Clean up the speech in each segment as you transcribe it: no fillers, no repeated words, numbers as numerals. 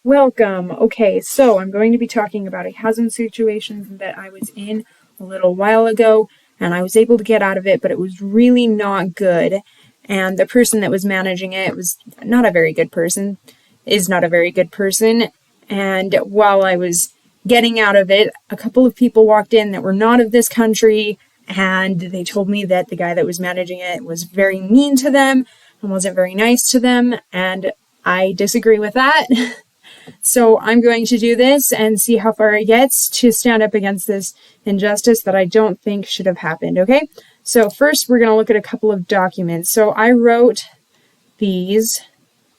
Welcome. Okay, so I'm going to be talking about a housing situation that I was in a little while ago, and I was able to get out of it, but it was really not good. And the person that was managing it was not a very good person, is not a very good person. And while I was getting out of it, a couple of people walked in that were not of this country, and they told me that the guy that was managing it was very mean to them and wasn't very nice to them, and I disagree with that. So I'm going to do this and see how far it gets to stand up against this injustice that I don't think should have happened, okay? So first we're going to look at a couple of documents. So I wrote these,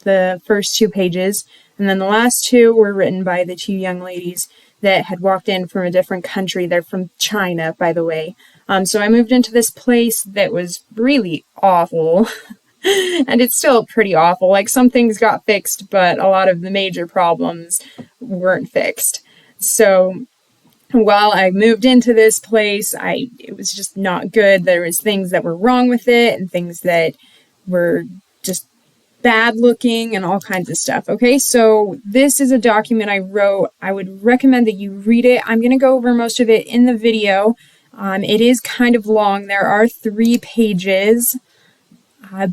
the first 2 pages, and then the last 2 were written by the 2 young ladies that had walked in from a different country. They're from China, by the way. So I moved into this place that was really awful. And it's still pretty awful. Like, some things got fixed, but a lot of the major problems weren't fixed. So while I moved into this place, it was just not good. There was things that were wrong with it and things that were just bad looking and all kinds of stuff. Okay, so this is a document I wrote. I would recommend that you read it. I'm going to go over most of it in the video. It is kind of long. There are 3 pages.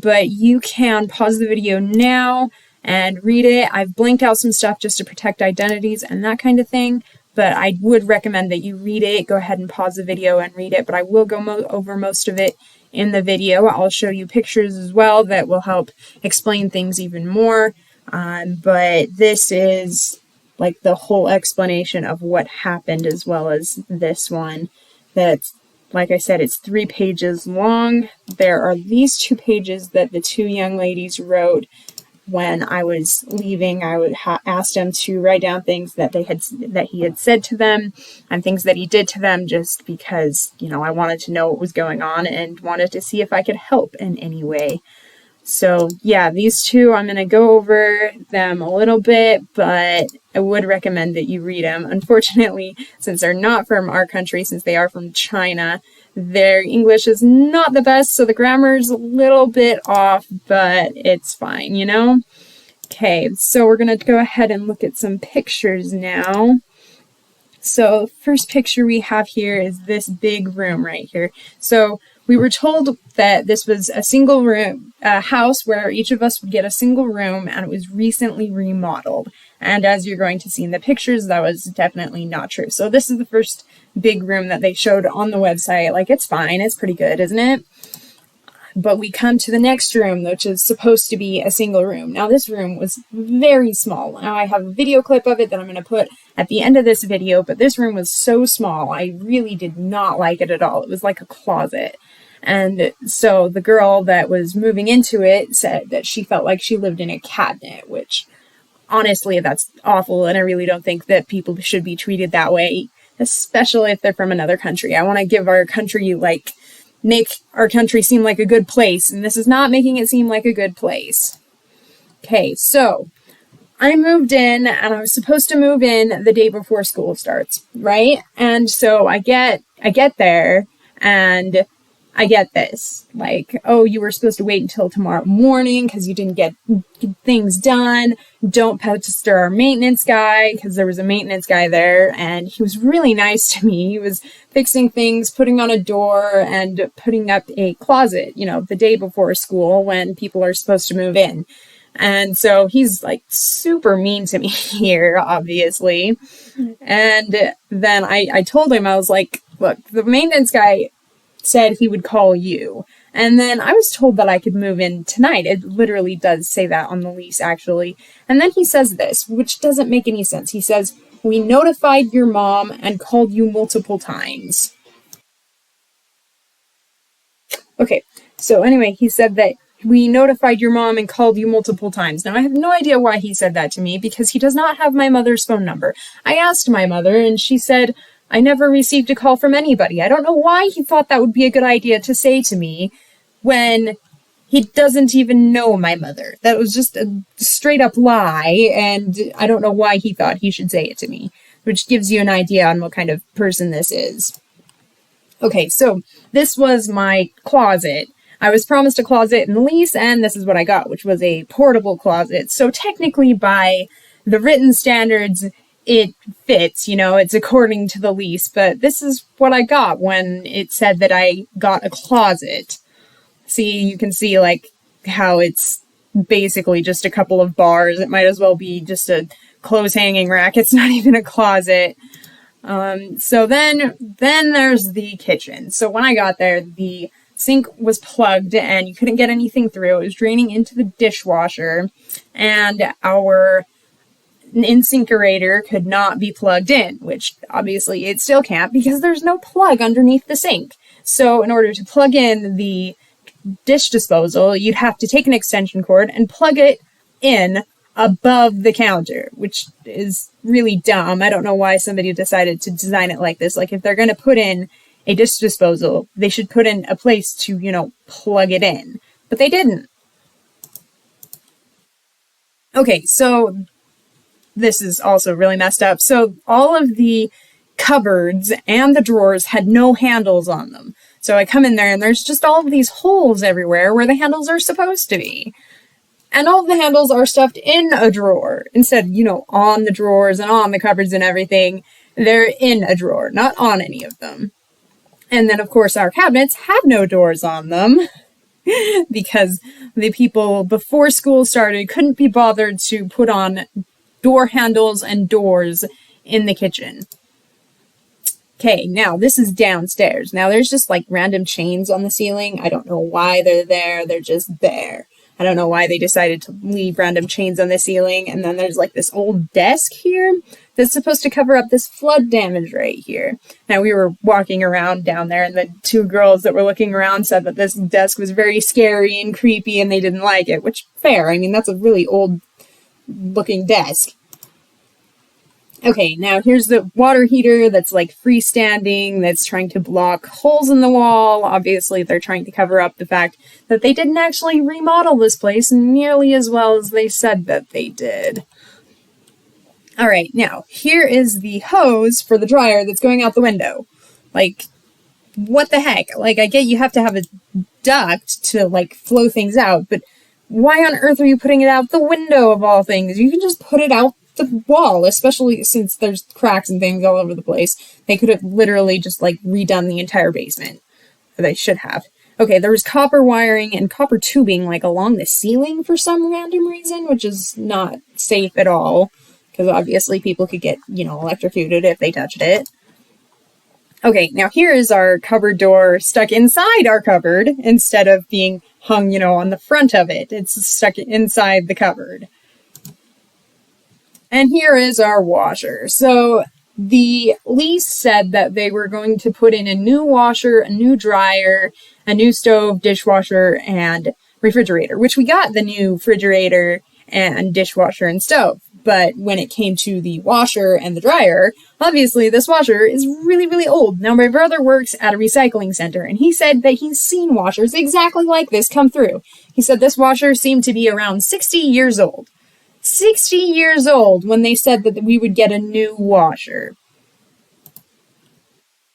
But you can pause the video now and read it. I've blanked out some stuff just to protect identities and that kind of thing, but I would recommend that you read it. Go ahead and pause the video and read it, but I will go over most of it in the video. I'll show you pictures as well that will help explain things even more, but this is like the whole explanation of what happened, as well as this one that's, like I said, it's 3 pages long. There are these 2 pages that the 2 young ladies wrote when I was leaving. I asked them to write down things that he had said to them and things that he did to them, just because, I wanted to know what was going on and wanted to see if I could help in any way. So yeah, these 2, I'm going to go over them a little bit, but I would recommend that you read them. Unfortunately, since they're not from our country, since they are from China, their English is not the best, so the grammar's a little bit off, but it's fine, Okay, so we're going to go ahead and look at some pictures now. So first picture we have here is this big room right here. So we were told that this was a single room house where each of us would get a single room, and it was recently remodeled. And as you're going to see in the pictures, that was definitely not true. So this is the first big room that they showed on the website. Like, it's fine, it's pretty good, isn't it? But we come to the next room, which is supposed to be a single room. Now, this room was very small. Now, I have a video clip of it that I'm going to put at the end of this video, but this room was so small, I really did not like it at all. It was like a closet. And so the girl that was moving into it said that she felt like she lived in a cabinet, which, honestly, that's awful, and I really don't think that people should be treated that way, especially if they're from another country. I want to give our country, make our country seem like a good place, and this is not making it seem like a good place. Okay, so I moved in, and I was supposed to move in the day before school starts, right? And so I get there, and I get this, oh, you were supposed to wait until tomorrow morning because you didn't get things done. Don't pester our maintenance guy, because there was a maintenance guy there, and he was really nice to me. He was fixing things, putting on a door, and putting up a closet, the day before school when people are supposed to move in. And so he's super mean to me here, obviously. And then I told him, I was like, look, the maintenance guy said he would call you. And then I was told that I could move in tonight. It literally does say that on the lease, actually. And then he says this, which doesn't make any sense. He says, we notified your mom and called you multiple times. Okay, so anyway, he said that we notified your mom and called you multiple times. Now, I have no idea why he said that to me, because he does not have my mother's phone number. I asked my mother, and she said, I never received a call from anybody. I don't know why he thought that would be a good idea to say to me when he doesn't even know my mother. That was just a straight up lie, and I don't know why he thought he should say it to me, which gives you an idea on what kind of person this is. Okay, so this was my closet. I was promised a closet in the lease, and this is what I got, which was a portable closet. So technically, by the written standards, it fits, it's according to the lease, but this is what I got when it said that I got a closet. See, you can see like how it's basically just a couple of bars. It might as well be just a clothes hanging rack. It's not even a closet. So then there's the kitchen. So when I got there, the sink was plugged and you couldn't get anything through. It was draining into the dishwasher, and our InSinkErator could not be plugged in, which obviously it still can't because there's no plug underneath the sink. So in order to plug in the dish disposal, you'd have to take an extension cord and plug it in above the counter, which is really dumb. I don't know why somebody decided to design it like this. Like, if they're going to put in a dish disposal, they should put in a place to, plug it in. But they didn't. Okay, so this is also really messed up. So all of the cupboards and the drawers had no handles on them. So I come in there and there's just all of these holes everywhere where the handles are supposed to be. And all of the handles are stuffed in a drawer. Instead, on the drawers and on the cupboards and everything, they're in a drawer, not on any of them. And then, of course, our cabinets have no doors on them because the people before school started couldn't be bothered to put on door handles and doors in the kitchen. Okay, now this is downstairs. Now there's just like random chains on the ceiling. I don't know why they're there. They're just there. I don't know why they decided to leave random chains on the ceiling. And then there's like this old desk here that's supposed to cover up this flood damage right here. Now we were walking around down there and the two girls that were looking around said that this desk was very scary and creepy and they didn't like it, which fair. I mean, that's a really old looking desk. Okay, now here's the water heater that's like freestanding, that's trying to block holes in the wall. Obviously, they're trying to cover up the fact that they didn't actually remodel this place nearly as well as they said that they did. All right, now here is the hose for the dryer that's going out the window. Like, what the heck? Like, I get you have to have a duct to like flow things out, but why on earth are you putting it out the window of all things? You can just put it out the wall, especially since there's cracks and things all over the place. They could have literally just like redone the entire basement. Or they should have. Okay, there was copper wiring and copper tubing like along the ceiling for some random reason, which is not safe at all, because obviously people could get, electrocuted if they touched it. Okay, now here is our cupboard door stuck inside our cupboard instead of being hung, on the front of it. It's stuck inside the cupboard. And here is our washer. So the lease said that they were going to put in a new washer, a new dryer, a new stove, dishwasher, and refrigerator, which we got the new refrigerator and dishwasher and stove. But when it came to the washer and the dryer, obviously this washer is really, really old. Now, my brother works at a recycling center, and he said that he's seen washers exactly like this come through. He said this washer seemed to be around 60 years old. 60 years old when they said that we would get a new washer.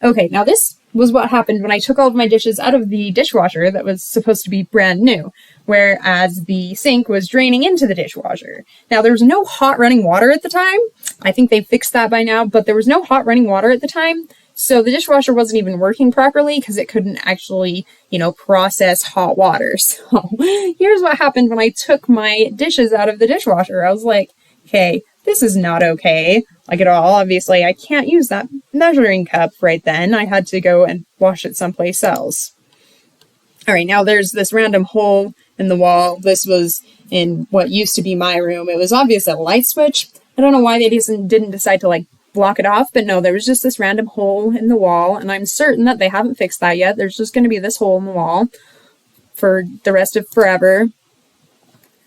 Okay, now this was what happened when I took all of my dishes out of the dishwasher that was supposed to be brand new, whereas the sink was draining into the dishwasher. Now, there was no hot running water at the time. I think they fixed that by now, but there was no hot running water at the time. So the dishwasher wasn't even working properly because it couldn't actually, process hot water. So here's what happened when I took my dishes out of the dishwasher. I was like, okay, this is not okay, like at all. Obviously, I can't use that measuring cup right then. I had to go and wash it someplace else. All right, now there's this random hole in the wall. This was in what used to be my room. It was obviously a light switch. I don't know why they didn't decide to block it off, but no, there was just this random hole in the wall, and I'm certain that they haven't fixed that yet. There's just going to be this hole in the wall for the rest of forever.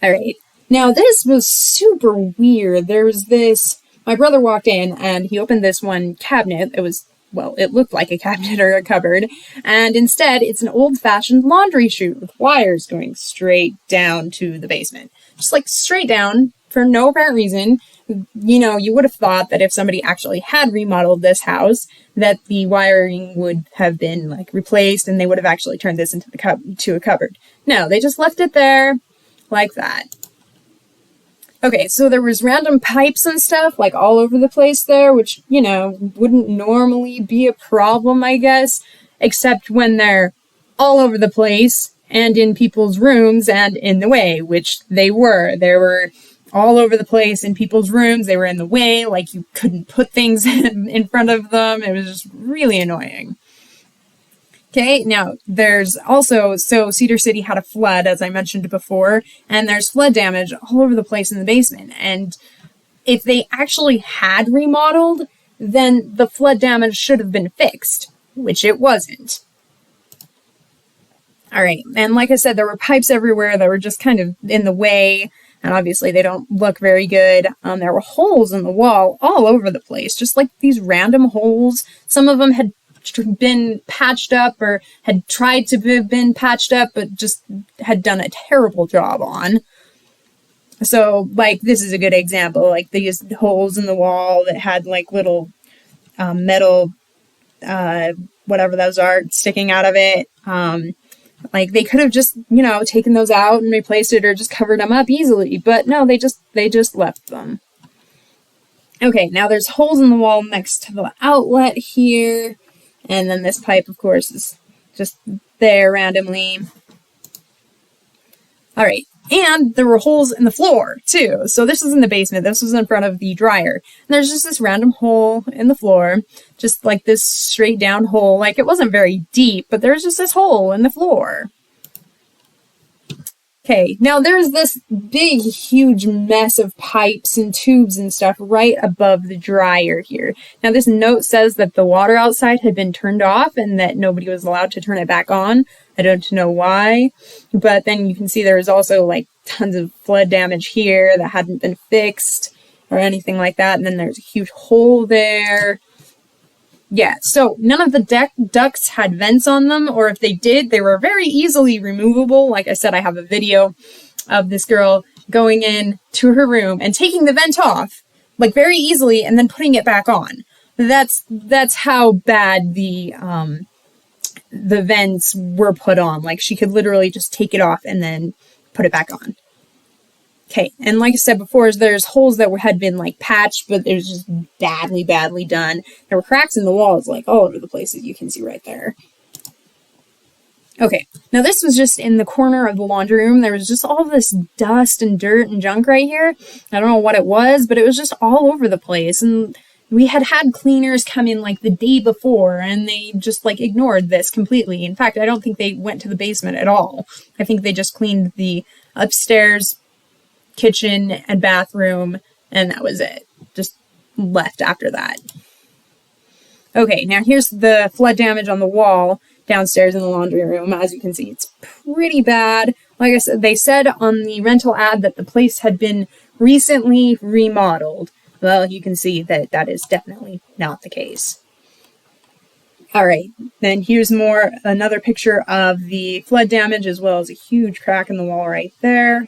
All right, now this was super weird. There was this, my brother walked in, and he opened this one cabinet. It looked like a cabinet or a cupboard, and instead, it's an old-fashioned laundry chute with wires going straight down to the basement. Just straight down for no apparent reason. You would have thought that if somebody actually had remodeled this house, that the wiring would have been replaced and they would have actually turned this into a cupboard. No, they just left it there like that. Okay, so there was random pipes and stuff, like, all over the place there, which, you know, wouldn't normally be a problem, I guess, except when they're all over the place and in people's rooms and in the way, which they were. They were all over the place in people's rooms. They were in the way, like you couldn't put things in front of them. It was just really annoying. Okay, now there's also, so Cedar City had a flood, as I mentioned before, and there's flood damage all over the place in the basement. And if they actually had remodeled, then the flood damage should have been fixed, which it wasn't. All right, and like I said, there were pipes everywhere that were just kind of in the way, and obviously they don't look very good. There were holes in the wall all over the place, just like these random holes. Some of them had been patched up or had tried to have been patched up, but just had done a terrible job on. So, like, this is a good example. Like, these holes in the wall that had, like, little metal, whatever those are, sticking out of it. Like, they could have just, you know, taken those out and replaced it or just covered them up easily. But no, they just left them. Okay, now there's holes in the wall next to the outlet here. And then this pipe, of course, is just there randomly. All right. And there were holes in the floor, too. So this was in the basement. This was in front of the dryer. And there's just this random hole in the floor. Just like this straight down hole. Like, it wasn't very deep, but there's just this hole in the floor. Okay, now there's this big, huge mess of pipes and tubes and stuff right above the dryer here. Now this note says that the water outside had been turned off and that nobody was allowed to turn it back on. I don't know why, but then you can see there was also like tons of flood damage here that hadn't been fixed or anything like that. And then there's a huge hole there. Yeah, so none of the ducts had vents on them, or if they did, they were very easily removable. Like I said, I have a video of this girl going in to her room and taking the vent off, like very easily, and then putting it back on. That's how bad the vents were put on. Like, she could literally just take it off and then put it back on. Okay, and like I said before, there's holes that had been like patched, but it was just badly done. There were cracks in the walls, like all over the places you can see right there. Okay, now this was just in the corner of the laundry room. There was just all this dust and dirt and junk right here. I don't know what it was, but it was just all over the place. And we had cleaners come in like the day before, and they just like ignored this completely. In fact, I don't think they went to the basement at all. I think they just cleaned the upstairs, kitchen, and bathroom, and that was it. Just left after that. Okay, now here's the flood damage on the wall downstairs in the laundry room. As you can see, it's pretty bad. Like I said, they said on the rental ad that the place had been recently remodeled. Well, you can see that that is definitely not the case. All right, then here's another picture of the flood damage, as well as a huge crack in the wall right there.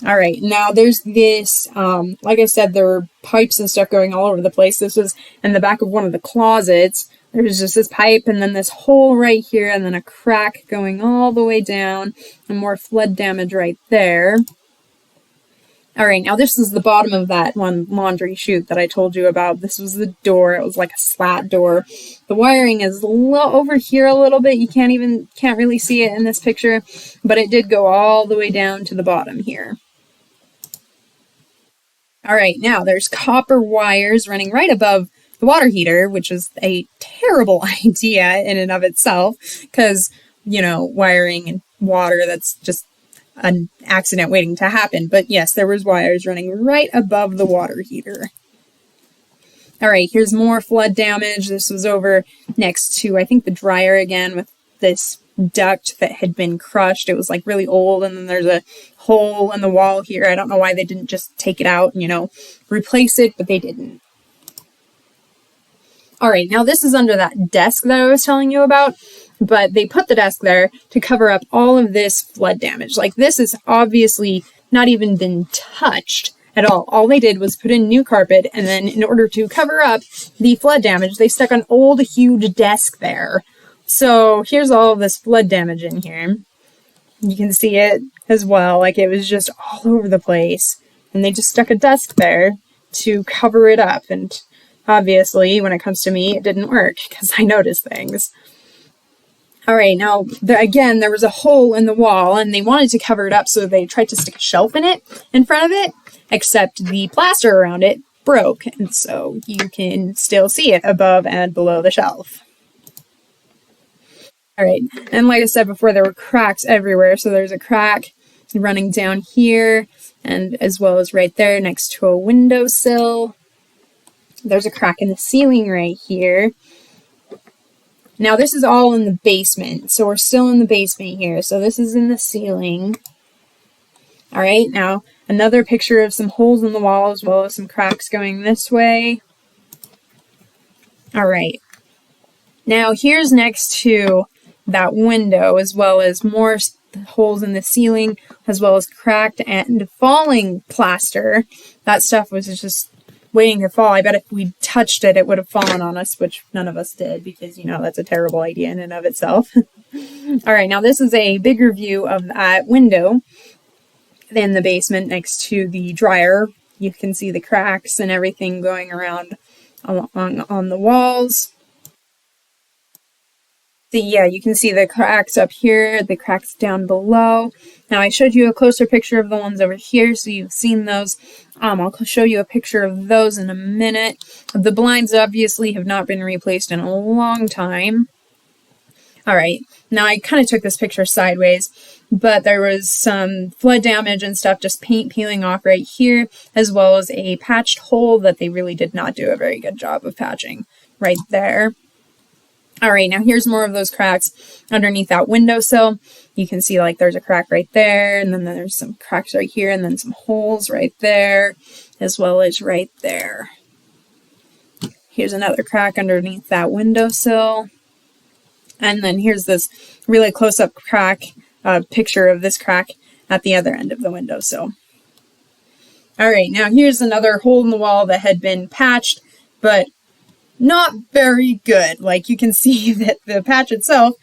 All right, now there's this, like I said, there were pipes and stuff going all over the place. This was in the back of one of the closets. There's just this pipe and then this hole right here and then a crack going all the way down and more flood damage right there. All right, now this is the bottom of that one laundry chute that I told you about. This was the door. It was like a slat door. The wiring is over here a little bit. You can't really see it in this picture, but it did go all the way down to the bottom here. All right, now there's copper wires running right above the water heater, which is a terrible idea in and of itself because, you know, wiring and water, that's just an accident waiting to happen. But yes, there was wires running right above the water heater. All right, here's more flood damage. This was over next to, I think, the dryer again with this duct that had been crushed. It was like really old, and then there's a hole in the wall here. I don't know why they didn't just take it out and, you know, replace it, but they didn't. All right, now this is under that desk that I was telling you about, but they put the desk there to cover up all of this flood damage. Like, this is obviously not even been touched at all. All they did was put in new carpet, and then in order to cover up the flood damage, they stuck an old, huge desk there. So here's all of this flood damage in here. You can see it as well. Like, it was just all over the place. And they just stuck a desk there to cover it up. And obviously, when it comes to me, it didn't work because I noticed things. All right, now, again, there was a hole in the wall, and they wanted to cover it up, so they tried to stick a shelf in front of it, except the plaster around it broke, and so you can still see it above and below the shelf. All right, and like I said before, there were cracks everywhere, so there's a crack running down here, and as well as right there next to a windowsill. There's a crack in the ceiling right here. Now, this is all in the basement, so we're still in the basement here. So this is in the ceiling. All right, now another picture of some holes in the wall as well as some cracks going this way. All right, now here's next to that window as well as more holes in the ceiling as well as cracked and falling plaster. That stuff was just waiting to fall. I bet if we touched it, it would have fallen on us, which none of us did because, you know, that's a terrible idea in and of itself. All right, now this is a bigger view of that window in the basement next to the dryer. You can see the cracks and everything going around on the walls. Yeah, you can see the cracks up here, the cracks down below. Now, I showed you a closer picture of the ones over here, so you've seen those. I'll show you a picture of those in a minute. The blinds obviously have not been replaced in a long time. All right, now I kind of took this picture sideways, but there was some flood damage and stuff, just paint peeling off right here, as well as a patched hole that they really did not do a very good job of patching right there. All right, now here's more of those cracks underneath that windowsill. You can see like there's a crack right there, and then there's some cracks right here, and then some holes right there, as well as right there. Here's another crack underneath that windowsill. And then here's this really close-up crack, picture of this crack at the other end of the windowsill. All right, now here's another hole in the wall that had been patched, but not very good. Like, you can see that the patch itself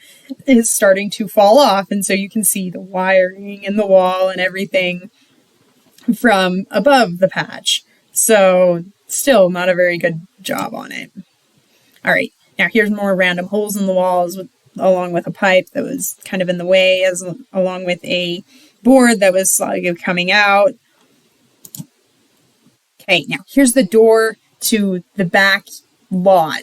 is starting to fall off, and so you can see the wiring in the wall and everything from above the patch. So still not a very good job on it. All right, now here's more random holes in the walls along with a pipe that was kind of in the way, along with a board that was coming out. Okay, now here's the door to the back lot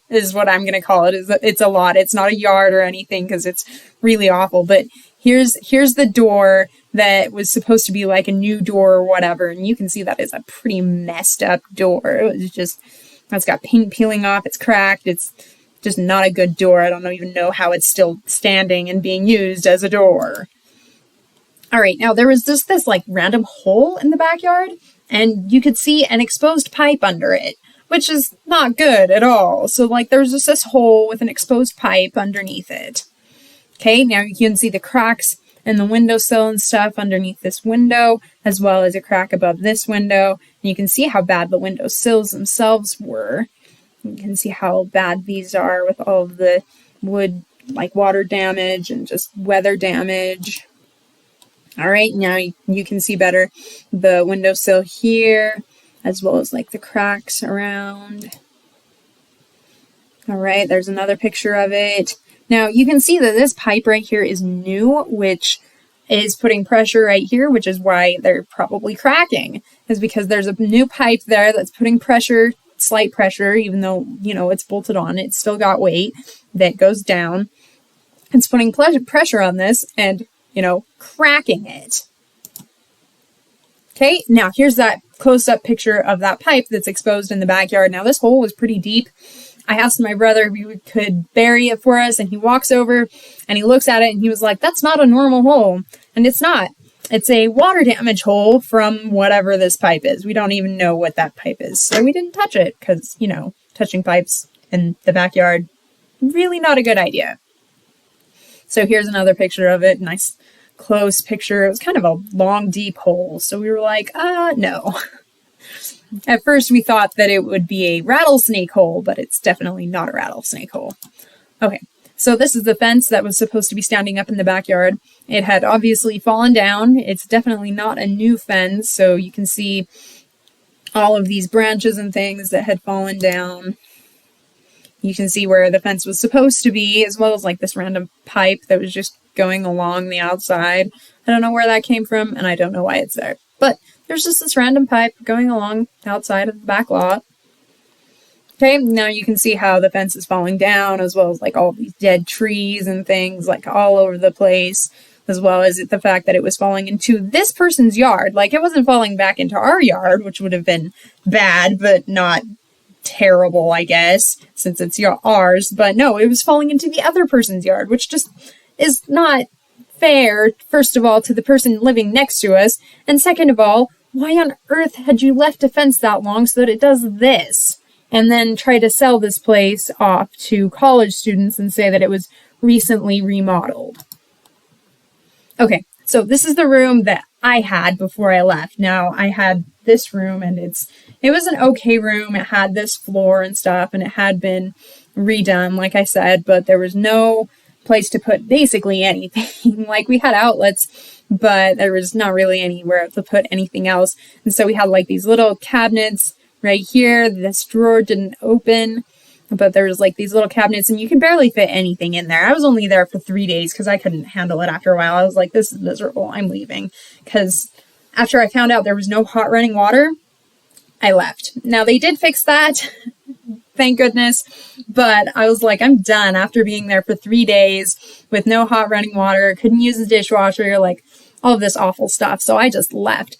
is what I'm going to call it. It's a lot. It's not a yard or anything because it's really awful, but here's the door that was supposed to be like a new door or whatever, and you can see that is a pretty messed up door. It's got paint peeling off, it's cracked, it's just not a good door. I don't even know how it's still standing and being used as a door. All right, now there was just this like random hole in the backyard, and you could see an exposed pipe under it, which is not good at all. So like there's just this hole with an exposed pipe underneath it. Okay, now you can see the cracks in the windowsill and stuff underneath this window, as well as a crack above this window. And you can see how bad the windowsills themselves were. You can see how bad these are with all of the wood, like water damage and just weather damage. All right, now you can see better the windowsill here, as well as like the cracks around. All right, there's another picture of it. Now you can see that this pipe right here is new, which is putting pressure right here, which is why they're probably cracking, is because there's a new pipe there that's putting pressure, slight pressure, even though, you know, it's bolted on, it's still got weight that goes down. It's putting pressure on this and, you know, cracking it. Okay, now here's that close-up picture of that pipe that's exposed in the backyard. Now this hole was pretty deep. I asked my brother if he could bury it for us, and he walks over and he looks at it and he was like, that's not a normal hole. And it's not. It's a water damage hole from whatever this pipe is. We don't even know what that pipe is. So we didn't touch it because, you know, touching pipes in the backyard, really not a good idea. So here's another picture of it. Nice close picture. It was kind of a long, deep hole. So we were like, no. At first we thought that it would be a rattlesnake hole, but it's definitely not a rattlesnake hole. Okay, so this is the fence that was supposed to be standing up in the backyard. It had obviously fallen down. It's definitely not a new fence, so you can see all of these branches and things that had fallen down. You can see where the fence was supposed to be, as well as like this random pipe that was just going along the outside. I don't know where that came from, and I don't know why it's there. But there's just this random pipe going along the outside of the back lot. Okay, now you can see how the fence is falling down, as well as like all these dead trees and things like all over the place, as well as the fact that it was falling into this person's yard. Like, it wasn't falling back into our yard, which would have been bad, but not terrible, I guess, since it's ours. But no, it was falling into the other person's yard, which just is not fair, first of all, to the person living next to us, and second of all, why on earth had you left a fence that long so that it does this? And then try to sell this place off to college students and say that it was recently remodeled. Okay, so this is the room that I had before I left. Now, I had this room, and it was an okay room. It had this floor and stuff, and it had been redone, like I said, but there was no place to put basically anything. Like, we had outlets, but there was not really anywhere to put anything else. And so we had like these little cabinets right here. This drawer didn't open, but there was like these little cabinets, and you could barely fit anything in there. I was only there for 3 days because I couldn't handle it after a while. I was like, this is miserable. I'm leaving. Because after I found out there was no hot running water, I left. Now, they did fix that. Thank goodness. But I was like, I'm done after being there for 3 days with no hot running water. Couldn't use the dishwasher, like all of this awful stuff. So I just left.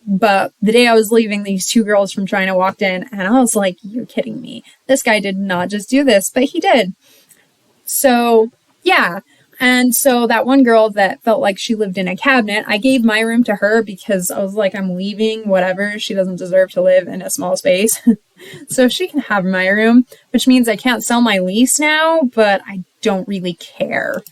But the day I was leaving, these two girls from China walked in, and I was like, you're kidding me. This guy did not just do this, but he did. So, yeah. And so that one girl that felt like she lived in a cabinet, I gave my room to her because I was like, I'm leaving, whatever. She doesn't deserve to live in a small space. So she can have my room, which means I can't sell my lease now, but I don't really care.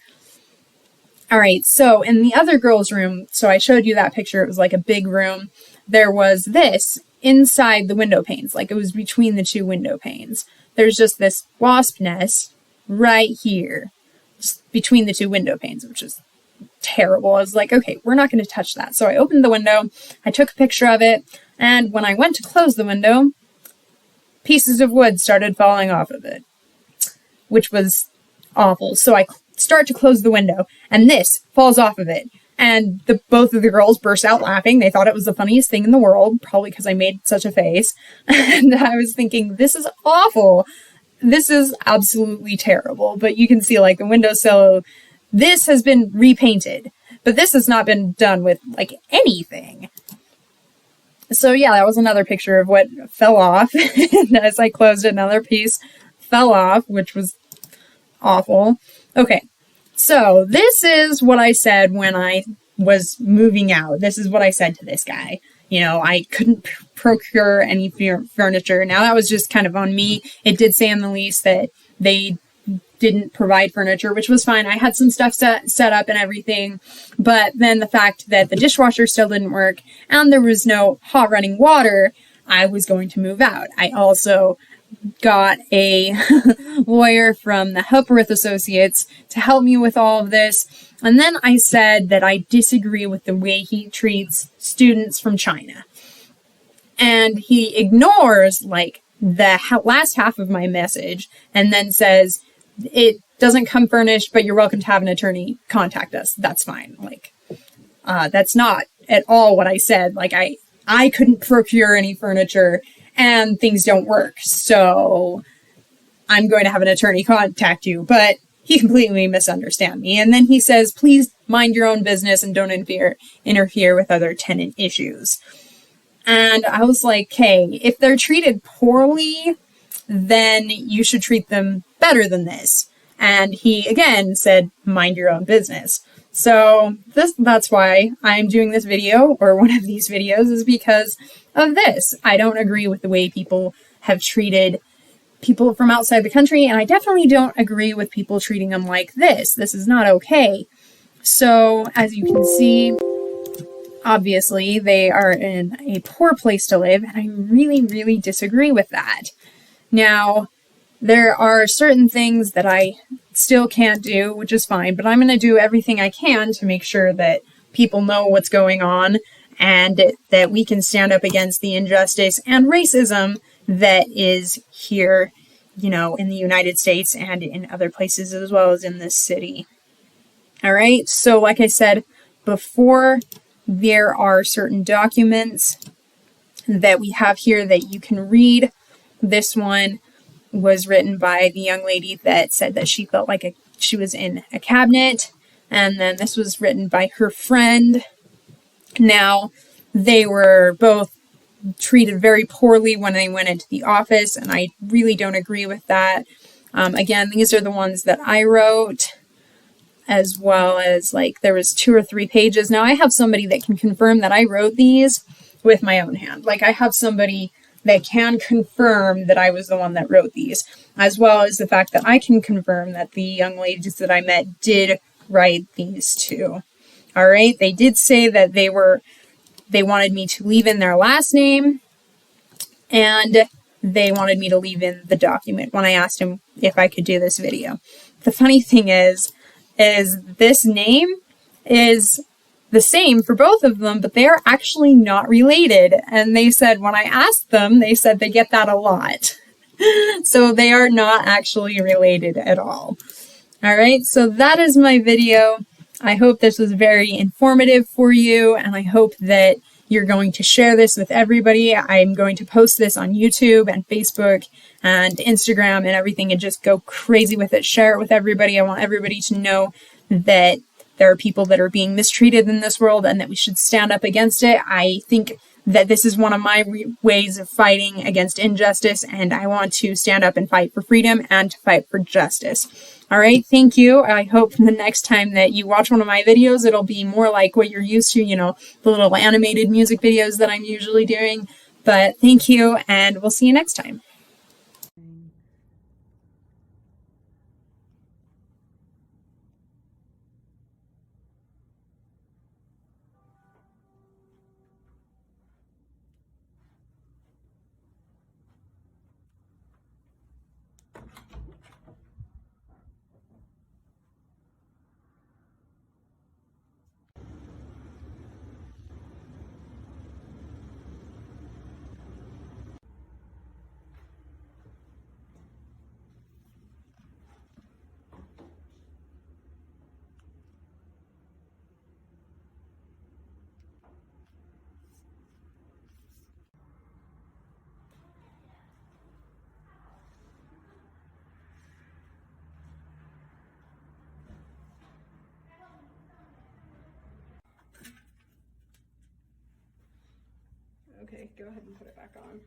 All right, so in the other girl's room, so I showed you that picture, it was like a big room. There was this inside the window panes, like it was between the two window panes. There's just this wasp nest right here, just between the two window panes, which is terrible. I was like, okay, we're not going to touch that. So I opened the window, I took a picture of it, and when I went to close the window, pieces of wood started falling off of it, which was awful. So I start to close the window, and this falls off of it. And both of the girls burst out laughing. They thought it was the funniest thing in the world, probably because I made such a face. And I was thinking, this is awful. This is absolutely terrible. But you can see, like, the windowsill, this has been repainted. But this has not been done with, like, anything. So, yeah, that was another picture of what fell off. And as I closed it, another piece fell off, which was awful. Okay, so this is what I said when I was moving out. This is what I said to this guy. You know, I couldn't procure any furniture. Now, that was just kind of on me. It did say in the lease that they didn't provide furniture, which was fine. I had some stuff set up and everything. But then the fact that the dishwasher still didn't work and there was no hot running water, I was going to move out. I also got a lawyer from the Hepworth Associates to help me with all of this. And then I said that I disagree with the way he treats students from China. And he ignores, like, the last half of my message and then says, it doesn't come furnished, but you're welcome to have an attorney contact us. That's fine. Like, that's not at all what I said. Like, I couldn't procure any furniture and things don't work, so I'm going to have an attorney contact you. But he completely misunderstood me. And then he says, please mind your own business and don't interfere with other tenant issues. And I was like, hey, if they're treated poorly, then you should treat them better than this. And he, again, said, mind your own business. So that's why I'm doing this video, or one of these videos, is because of this. I don't agree with the way people have treated people from outside the country, and I definitely don't agree with people treating them like this. This is not okay. So, as you can see, obviously, they are in a poor place to live, and I really, really disagree with that. Now, there are certain things that I still can't do, which is fine, but I'm going to do everything I can to make sure that people know what's going on and that we can stand up against the injustice and racism that is here, you know, in the United States and in other places as well as in this city. All right, so like I said before, there are certain documents that we have here that you can read. This one was written by the young lady that said that she felt like she was in a cabinet. And then this was written by her friend. Now, they were both treated very poorly when they went into the office, and I really don't agree with that. Again, these are the ones that I wrote, as well as like there was 2 or 3 pages. Now, I have somebody that can confirm that I wrote these with my own hand. Like I have somebody that can confirm that I was the one that wrote these, as well as the fact that I can confirm that the young ladies that I met did write these too. All right, they did say that they wanted me to leave in their last name, and they wanted me to leave in the document when I asked him if I could do this video. The funny thing is this name is the same for both of them, but they are actually not related. And they said, when I asked them, they said they get that a lot. So they are not actually related at all. All right, so that is my video. I hope this was very informative for you, and I hope that you're going to share this with everybody. I'm going to post this on YouTube and Facebook and Instagram and everything, and just go crazy with it. Share it with everybody. I want everybody to know that there are people that are being mistreated in this world and that we should stand up against it. I think that this is one of my ways of fighting against injustice, and I want to stand up and fight for freedom and to fight for justice. All right, thank you. I hope the next time that you watch one of my videos, it'll be more like what you're used to, you know, the little animated music videos that I'm usually doing. But thank you, and we'll see you next time. Okay, go ahead and put it back on.